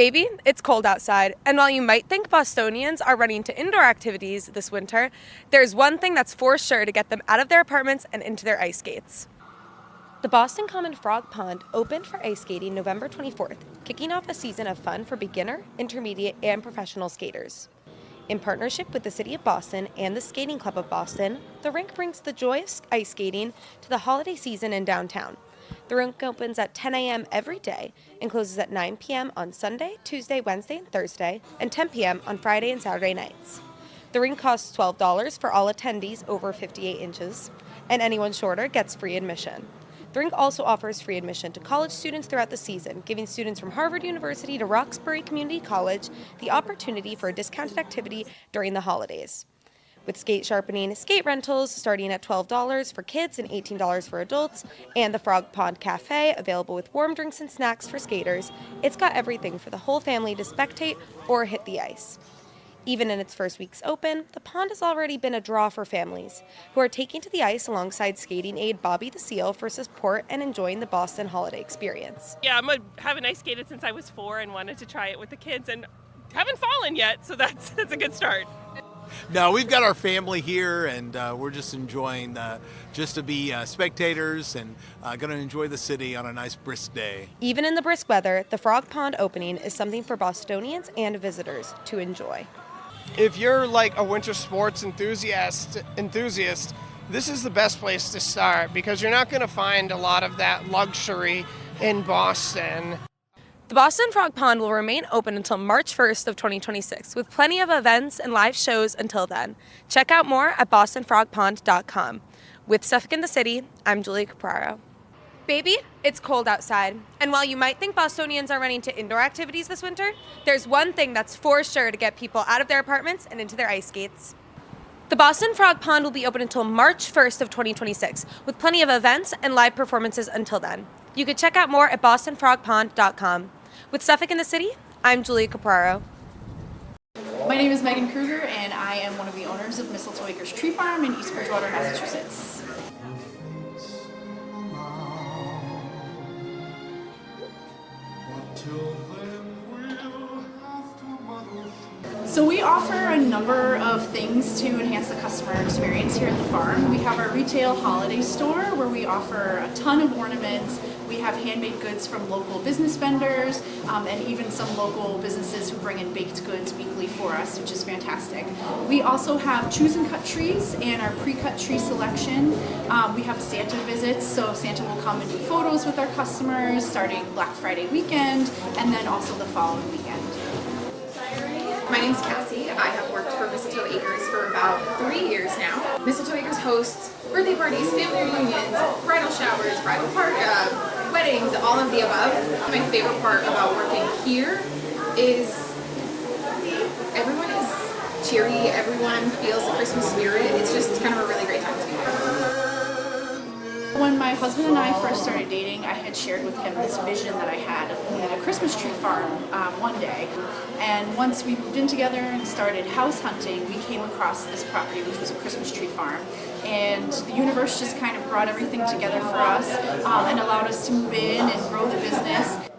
Baby, it's cold outside, and while you might think Bostonians are running to indoor activities this winter, there's one thing that's for sure to get them out of their apartments and into their ice skates. The Boston Common Frog Pond opened for ice skating November 24th, kicking off a season of fun for beginner, intermediate, and professional skaters. In partnership with the City of Boston and the Skating Club of Boston, the rink brings the joy of ice skating to the holiday season in downtown. The rink opens at 10 a.m. every day and closes at 9 p.m. on Sunday, Tuesday, Wednesday, and Thursday, and 10 p.m. on Friday and Saturday nights. The rink costs $12 for all attendees over 58 inches, and anyone shorter gets free admission. The rink also offers free admission to college students throughout the season, giving students from Harvard University to Roxbury Community College the opportunity for a discounted activity during the holidays. With skate sharpening, skate rentals starting at $12 for kids and $18 for adults, and the Frog Pond Cafe available with warm drinks and snacks for skaters, it's got everything for the whole family to spectate or hit the ice. Even in its first weeks open, the pond has already been a draw for families, who are taking to the ice alongside skating aide Bobby the Seal for support and enjoying the Boston holiday experience. Yeah, haven't ice skated since I was 4 and wanted to try it with the kids, and haven't fallen yet, so that's a good start. No, we've got our family here, and we're just enjoying just to be spectators and going to enjoy the city on a nice brisk day. Even in the brisk weather, the Frog Pond opening is something for Bostonians and visitors to enjoy. If you're like a winter sports enthusiast, this is the best place to start because you're not going to find a lot of that luxury in Boston. The Boston Frog Pond will remain open until March 1st of 2026, with plenty of events and live shows until then. Check out more at bostonfrogpond.com. With Suffolk in the City, I'm Julia Capraro. Baby, it's cold outside, and while you might think Bostonians are running to indoor activities this winter, there's one thing that's for sure to get people out of their apartments and into their ice skates. The Boston Frog Pond will be open until March 1st of 2026, with plenty of events and live performances until then. You can check out more at bostonfrogpond.com. With Suffolk in the City, I'm Julia Capraro. My name is Megan Kruger, and I am one of the owners of Mistletoe Acres Tree Farm in East Bridgewater, Massachusetts. So we offer a number of things to enhance the customer experience here at the farm. We have our retail holiday store where we offer a ton of ornaments. We have handmade goods from local business vendors and even some local businesses who bring in baked goods weekly for us, which is fantastic. We also have choose and cut trees and our pre-cut tree selection. We have Santa visits, so Santa will come and do photos with our customers starting Black Friday weekend and then also the following weekend. My name's Cassie. I have worked for Mistletoe Acres for about 3 years now. Mistletoe Acres hosts birthday parties, family reunions, bridal showers, weddings, all of the above. My favorite part about working here is everyone is cheery, everyone feels the Christmas spirit. It's just kind of a really great time to be here. When my husband and I first started dating, I had shared with him this vision that I had of owning a Christmas tree farm one day. And once we moved in together and started house hunting, we came across this property, which was a Christmas tree farm. And the universe just kind of brought everything together for us and allowed us to move in and grow the business.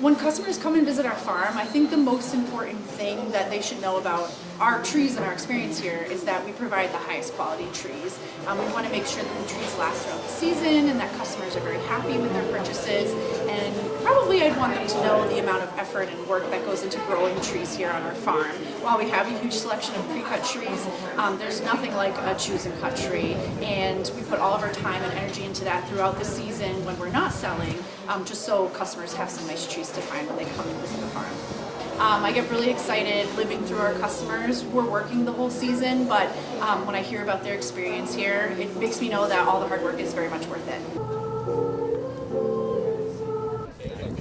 When customers come and visit our farm, I think the most important thing that they should know about our trees and our experience here is that we provide the highest quality trees. We want to make sure that the trees last throughout the season and that customers are very happy with their purchases. And probably I'd want them to know the amount of effort and work that goes into growing trees here on our farm. While we have a huge selection of pre-cut trees, there's nothing like a choose and cut tree. And we put all of our time and energy into that throughout the season when we're not selling, just so customers have some nice trees to find when they come and visit the farm. I get really excited living through our customers. We're working the whole season, but when I hear about their experience here, it makes me know that all the hard work is very much worth it.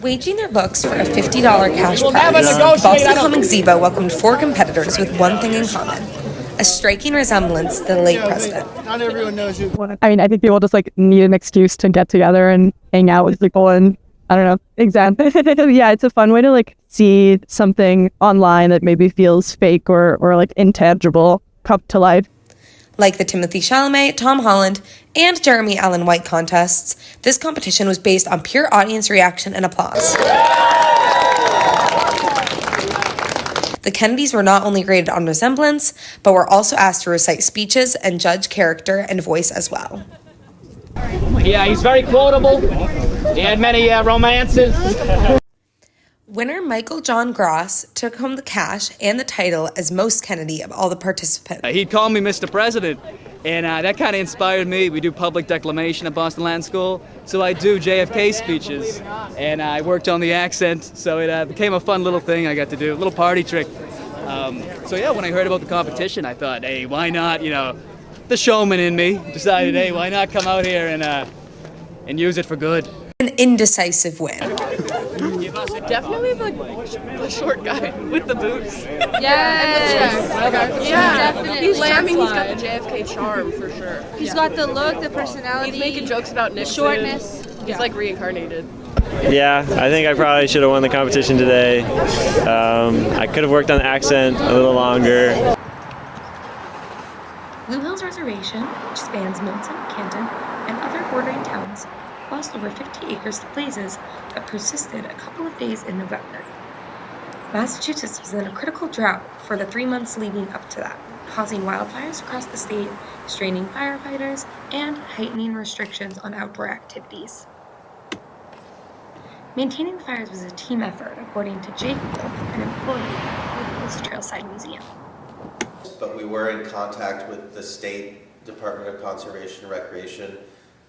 Waging their books for a $50 cash prize, the Boston Comic Zebo welcomed 4 competitors with one thing in common: a striking resemblance to the late president. Not everyone knows who. I mean, I think people just need an excuse to get together and hang out with people, and I don't know, exactly. Yeah, it's a fun way to see something online that maybe feels fake or intangible come to life. Like the Timothy Chalamet, Tom Holland, and Jeremy Allen White contests, this competition was based on pure audience reaction and applause. The Kennedys were not only graded on resemblance, but were also asked to recite speeches and judge character and voice as well. Yeah, he's very quotable. He had many romances. Winner Michael John Gross took home the cash and the title as most Kennedy of all the participants. He'd call me Mr. President, and that kind of inspired me. We do public declamation at Boston Land School, so I do JFK speeches, and I worked on the accent, so it became a fun little thing I got to do, a little party trick. So yeah, when I heard about the competition, I thought, hey, why not, the showman in me decided, hey, why not come out here and use it for good. An indecisive win. Definitely the short guy with the boots. Yeah. Definitely. He's charming. He's got the JFK charm for sure. He's got the look, the personality. He's making jokes about Nixon. Shortness. He's like reincarnated. Yeah, I think I probably should have won the competition today. I could have worked on the accent a little longer. Blue Hills Reservation, which spans Milton, Canton, and other bordering towns, lost over 50 acres to blazes that persisted a couple of days in November. Massachusetts was in a critical drought for the 3 months leading up to that, causing wildfires across the state, straining firefighters, and heightening restrictions on outdoor activities. Maintaining the fires was a team effort, according to Jake Wolf, an employee of the Trailside Museum. But we were in contact with the State Department of Conservation and Recreation,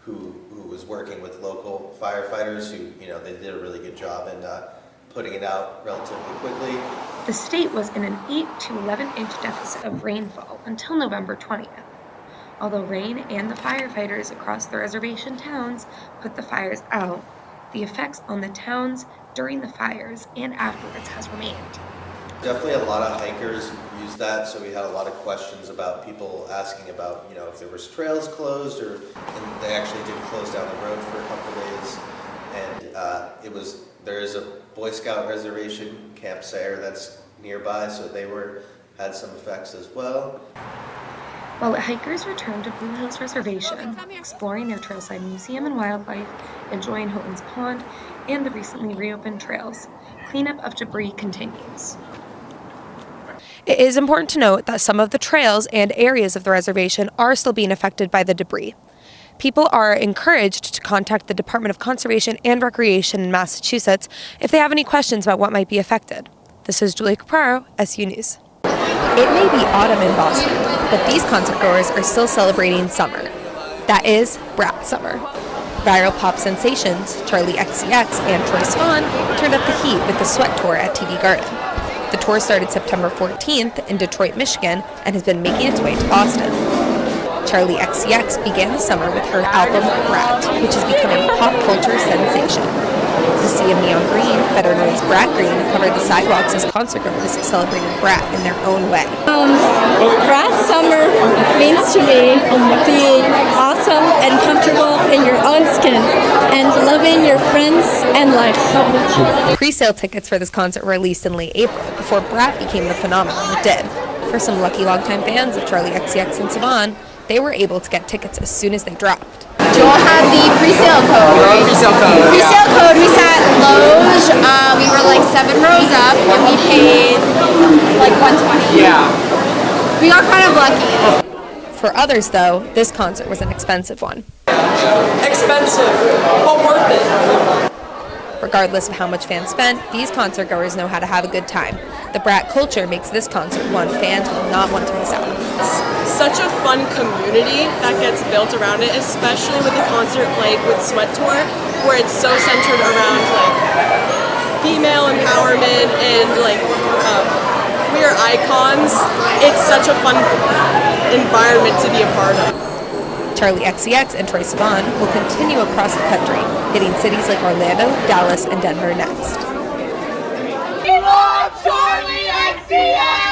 who was working with local firefighters who, they did a really good job in putting it out relatively quickly. The state was in an 8 to 11-inch deficit of rainfall until November 20th. Although rain and the firefighters across the reservation towns put the fires out, the effects on the towns during the fires and afterwards has remained. Definitely a lot of hikers use that, so we had a lot of questions about people asking about, if there was trails closed, and they actually did close down the road for a couple days. And there is a Boy Scout reservation, Camp Sayre, that's nearby, so they had some effects as well. While hikers returned to Blue Hills Reservation, exploring their Trailside Museum and Wildlife, enjoying Houghton's Pond, and the recently reopened trails, cleanup of debris continues. It is important to note that some of the trails and areas of the reservation are still being affected by the debris. People are encouraged to contact the Department of Conservation and Recreation in Massachusetts if they have any questions about what might be affected. This is Julia Capraro, SU News. It may be autumn in Boston, but these concert goers are still celebrating summer. That is Brat Summer. Viral pop sensations Charlie XCX and Troye Sivan turned up the heat with the Sweat Tour at TD Garden. The tour started September 14th in Detroit, Michigan, and has been making its way to Boston. Charlie XCX began the summer with her album Brat, which is becoming a pop culture sensation. The Sea of Neon Green, better known as Brat Green, covered the sidewalks as concertgoers celebrated Brat in their own way. Brat Summer means to me being awesome and comfortable in your own skin and loving your friends and life. Pre-sale tickets for this concert were released in late April, before Brat became the phenomenon it did. For some lucky longtime fans of Charlie XCX and Sivan, they were able to get tickets as soon as they dropped. Joel had the pre-sale code. Pre-sale code. We sat loge. We were like 7 rows up, and we paid like $120. Yeah. We got kind of lucky. For others, though, this concert was an expensive one. Expensive, but worth it. Regardless of how much fans spent, these concert goers know how to have a good time. The Brat culture makes this concert one fans will not want to miss out on. It's such a fun community that gets built around it, especially with a concert like with Sweat Tour, where it's so centered around like female empowerment and like queer icons. It's such a fun environment to be a part of. Charlie XCX and Troye Sivan will continue across the country, hitting cities like Orlando, Dallas, and Denver next. We love Charlie XCX!